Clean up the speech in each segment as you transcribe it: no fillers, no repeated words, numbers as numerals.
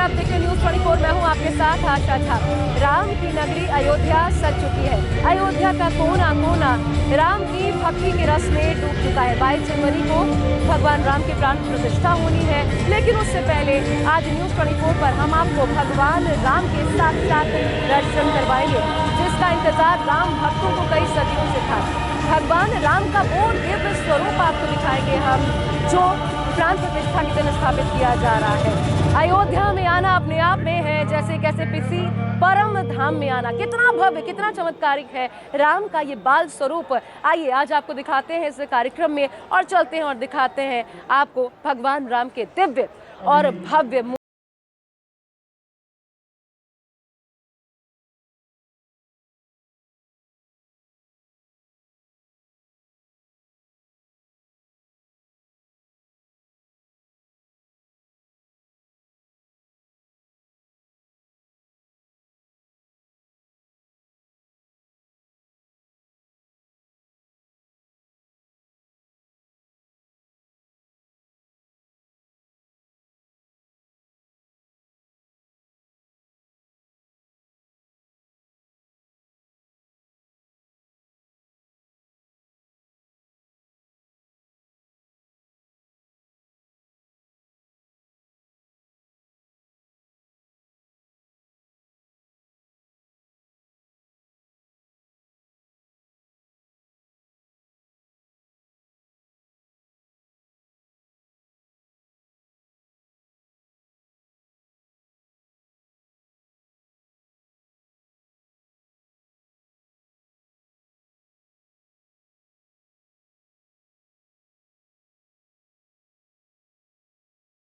आप देख रहे न्यूज़ 24। मैं हूं आपके साथ आशा झा। राम की नगरी अयोध्या सज चुकी है। अयोध्या का कोना कोना राम की भक्ति के रस में डूब चुका है। 22 जनवरी को भगवान राम की प्राण प्रतिष्ठा होनी है, लेकिन उससे पहले आज न्यूज़ 24 पर हम आपको भगवान राम के साक्षात दर्शन करवाएंगे, जिसका इंतजार राम भक्तों को कई सदियों से था। भगवान राम का वो दिव्य स्वरूप आपको दिखाएंगे हम, जो प्राण प्रतिष्ठा के दिन स्थापित किया जा रहा है। अयोध्या में आना अपने आप में है जैसे कैसे किसी परम धाम में आना। कितना भव्य, कितना चमत्कारिक है राम का ये बाल स्वरूप। आइए आज आपको दिखाते हैं इस कार्यक्रम में, और चलते हैं और दिखाते हैं आपको भगवान राम के दिव्य और भव्य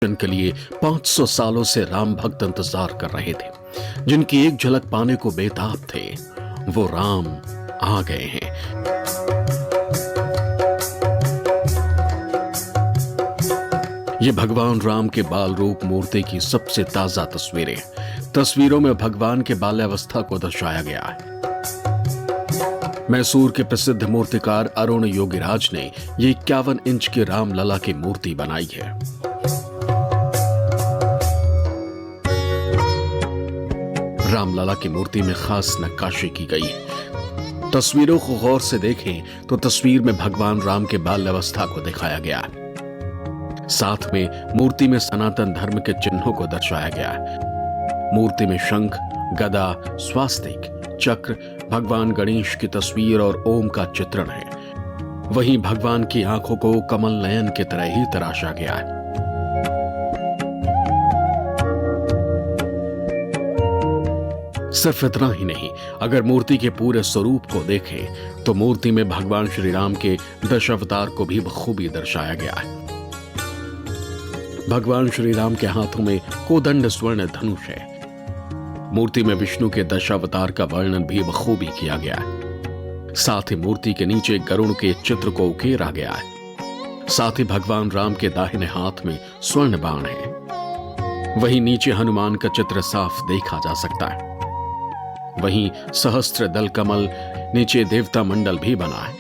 के लिए 500 सालों से राम भक्त इंतजार कर रहे थे, जिनकी एक झलक पाने को बेताब थे। वो राम आ गए हैं। ये भगवान राम के बाल रूप मूर्ति की सबसे ताजा तस्वीरों में भगवान के बाल्यावस्था को दर्शाया गया है। मैसूर के प्रसिद्ध मूर्तिकार अरुण योगीराज ने ये 51 इंच की रामलला की मूर्ति बनाई है। रामलला की मूर्ति में खास नक्काशी की गई है। तस्वीरों को गौर से देखें तो तस्वीर में भगवान राम के बाल्यावस्था को दिखाया गया है। साथ में मूर्ति में सनातन धर्म के चिन्हों को दर्शाया गया है। मूर्ति में शंख, गदा, स्वास्तिक, चक्र, भगवान गणेश की तस्वीर और ओम का चित्रण है। वहीं भगवान की आंखों को कमल नयन की तरह ही तराशा गया है। सिर्फ इतना ही नहीं, अगर मूर्ति के पूरे स्वरूप को देखें तो मूर्ति में भगवान श्री राम के दशावतार को भी बखूबी दर्शाया गया है। भगवान श्री राम के हाथों में कोदंड स्वर्ण धनुष है। मूर्ति में विष्णु के दशावतार का वर्णन भी बखूबी किया गया है। साथ ही मूर्ति के नीचे गरुड़ के चित्र को उकेरा गया है। साथ ही भगवान राम के दाहिने हाथ में स्वर्ण बाण है। वहीं नीचे हनुमान का चित्र साफ देखा जा सकता है। वहीं सहस्त्र दल कमल, नीचे देवता मंडल भी बना है।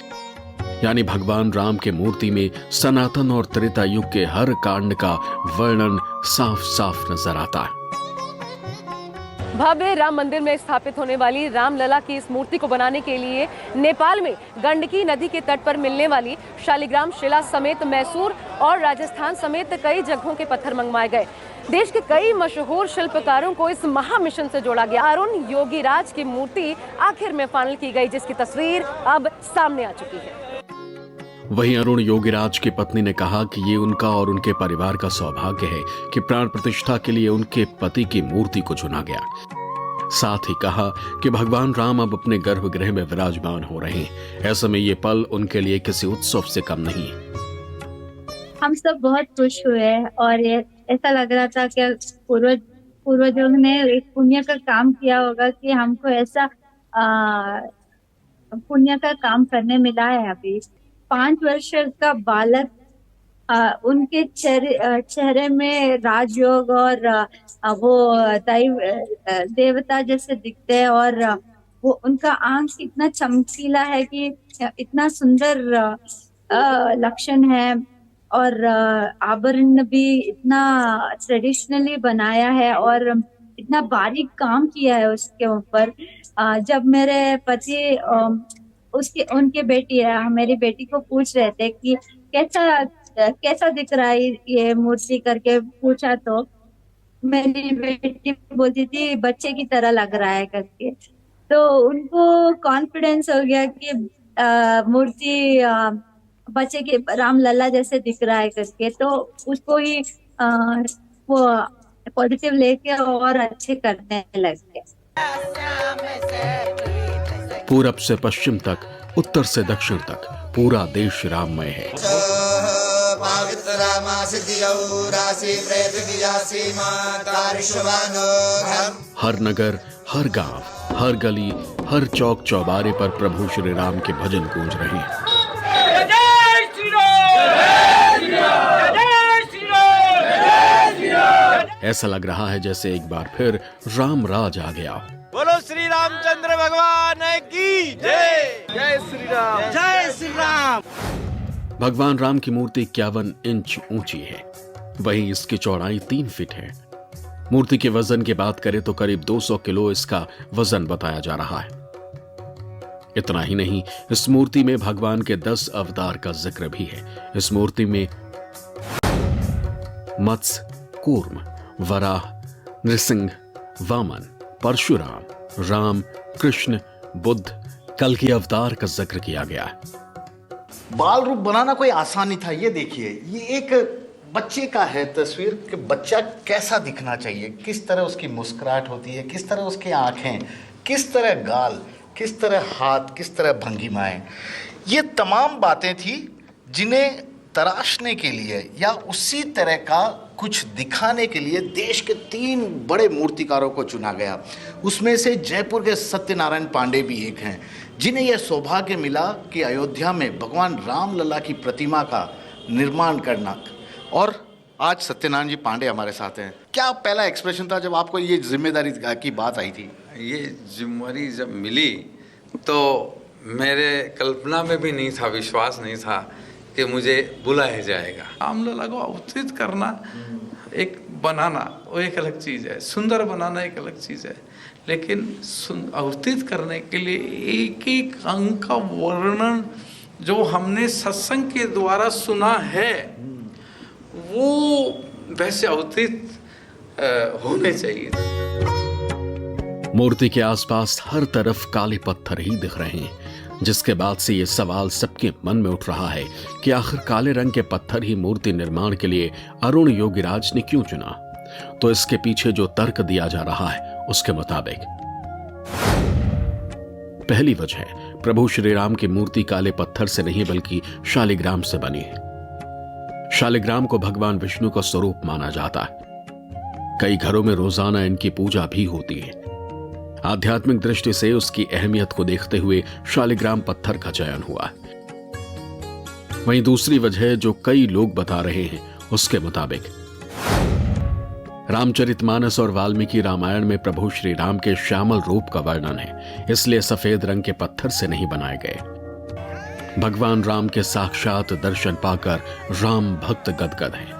यानी भगवान राम के मूर्ति में सनातन और त्रेता युग के हर कांड का वर्णन साफ साफ नजर आता है। भव्य राम मंदिर में स्थापित होने वाली रामलला की इस मूर्ति को बनाने के लिए नेपाल में गंडकी नदी के तट पर मिलने वाली शालिग्राम शिला समेत मैसूर और राजस्थान समेत कई जगहों के पत्थर मंगवाए गए। देश के कई मशहूर शिल्पकारों को इस महामिशन से जोड़ा गया। अरुण योगीराज की मूर्ति आखिर में फाइनल की गई, जिसकी तस्वीर अब सामने आ चुकी है। वहीं अरुण योगीराज की पत्नी ने कहा कि ये उनका और उनके परिवार का सौभाग्य है कि प्राण प्रतिष्ठा के लिए उनके पति की मूर्ति को चुना गया। साथ ही कहा कि भगवान राम अब अपने गर्भगृह में विराजमान हो रहे हैं। ऐसे में ये पल उनके लिए किसी उत्सव से कम नहीं है। हम सब बहुत खुश हुए और ऐसा लग रहा था कि पूर्वजों ने एक पुण्य का काम किया होगा कि हमको ऐसा पुण्य का काम करने मिला है। अभी 5 वर्ष का बालक, उनके चेहरे में राजयोग और वो देवता जैसे दिखते हैं, और वो उनका आंख इतना चमकीला है कि इतना सुंदर लक्षण है। और आभरण भी इतना ट्रेडिशनली बनाया है और इतना बारीक काम किया है उसके ऊपर। जब मेरे पति उसकी उनके बेटी है, मेरी बेटी को पूछ रहे थे कि कैसा कैसा दिख रहा है ये मूर्ति करके पूछा, तो मेरी बेटी बोलती थी बच्चे की तरह लग रहा है करके। तो उनको कॉन्फिडेंस हो गया कि मूर्ति बच्चे के राम लला जैसे दिख रहा है करके, तो उसको ही वो पॉजिटिव लेके और अच्छे करने लग गए। पूरब से पश्चिम तक, उत्तर से दक्षिण तक पूरा देश राममय है। हर नगर, हर गांव, हर गली, हर चौक चौबारे पर प्रभु श्री राम के भजन गूंज रहे हैं। ऐसा लग रहा है जैसे एक बार फिर राम राज आ गया। बोलो श्री रामचंद्र भगवान की जय। जय श्री राम, जय श्री राम। भगवान राम की मूर्ति 51 इंच ऊंची है, वहीं इसकी चौड़ाई 3 फीट है। मूर्ति के वजन की बात करें तो करीब 200 किलो इसका वजन बताया जा रहा है। इतना ही नहीं, इस मूर्ति में भगवान के 10 अवतार का जिक्र भी है। इस मूर्ति में मत्स्य, कूर्म, वराह, नृसिंह, वामन, परशुराम, राम, कृष्ण, बुद्ध, कल के अवतार का जिक्र किया गया है। बाल रूप बनाना कोई आसान नहीं था। ये देखिए, ये एक बच्चे का है तस्वीर कि बच्चा कैसा दिखना चाहिए, किस तरह उसकी मुस्कुराहट होती है, किस तरह उसकी आंखें, किस तरह गाल, किस तरह हाथ, किस तरह भंगिमाएं। ये तमाम बातें थी जिन्हें तराशने के लिए या उसी तरह का कुछ दिखाने के लिए देश के 3 बड़े मूर्तिकारों को चुना गया। उसमें से जयपुर के सत्यनारायण पांडे भी एक हैं, जिन्हें यह सौभाग्य मिला कि अयोध्या में भगवान राम लला की प्रतिमा का निर्माण करना। और आज सत्यनारायण जी पांडे हमारे साथ हैं। क्या पहला एक्सप्रेशन था जब आपको ये जिम्मेदारी की बात आई थी? ये जिम्मेदारी जब मिली तो मेरे कल्पना में भी नहीं था, विश्वास नहीं था कि मुझे बुलाया जाएगा। राम लला को अवतरित करना, एक बनाना वो एक अलग चीज़ है, सुंदर बनाना एक अलग चीज़ है, लेकिन अवतरित करने के लिए एक एक अंग का वर्णन जो हमने सत्संग के द्वारा सुना है वो वैसे अवतरित होने चाहिए। मूर्ति के आसपास हर तरफ काले पत्थर ही दिख रहे हैं, जिसके बाद से ये सवाल सबके मन में उठ रहा है कि आखिर काले रंग के पत्थर ही मूर्ति निर्माण के लिए अरुण योगीराज ने क्यों चुना। तो इसके पीछे जो तर्क दिया जा रहा है उसके मुताबिक पहली वजह, प्रभु श्री राम की मूर्ति काले पत्थर से नहीं बल्कि शालिग्राम से बनी है। शालिग्राम को भगवान विष्णु का स्वरूप माना जाता है। कई घरों में रोजाना इनकी पूजा भी होती है। आध्यात्मिक दृष्टि से उसकी अहमियत को देखते हुए शालिग्राम पत्थर का चयन हुआ। वहीं दूसरी वजह जो कई लोग बता रहे हैं उसके मुताबिक रामचरितमानस और वाल्मीकि रामायण में प्रभु श्री राम के श्यामल रूप का वर्णन है, इसलिए सफेद रंग के पत्थर से नहीं बनाए गए। भगवान राम के साक्षात दर्शन पाकर राम भक्त गदगद हैं।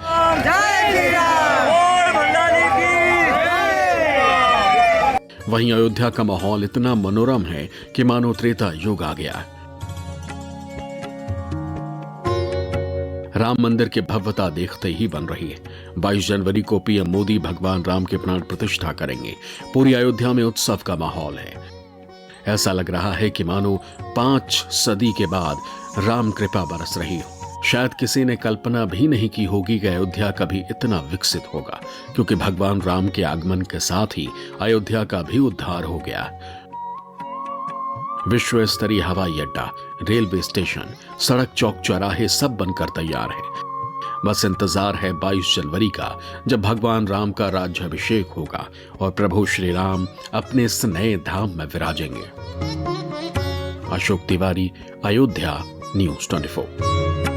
वहीं अयोध्या का माहौल इतना मनोरम है कि मानो त्रेता युग आ गया। राम मंदिर की भव्यता देखते ही बन रही है। 22 जनवरी को पीएम मोदी भगवान राम के प्राण प्रतिष्ठा करेंगे। पूरी अयोध्या में उत्सव का माहौल है। ऐसा लग रहा है कि मानो 5 सदी के बाद राम कृपा बरस रही हो। शायद किसी ने कल्पना भी नहीं की होगी कि अयोध्या कभी इतना विकसित होगा, क्योंकि भगवान राम के आगमन के साथ ही अयोध्या का भी उद्धार हो गया। विश्व स्तरीय हवाई अड्डा, रेलवे स्टेशन, सड़क, चौक चौराहे सब बनकर तैयार है। बस इंतजार है 22 जनवरी का, जब भगवान राम का राज्याभिषेक होगा और प्रभु श्री राम अपने इस नए धाम में विराजेंगे। अशोक तिवारी, अयोध्या, न्यूज़ 24।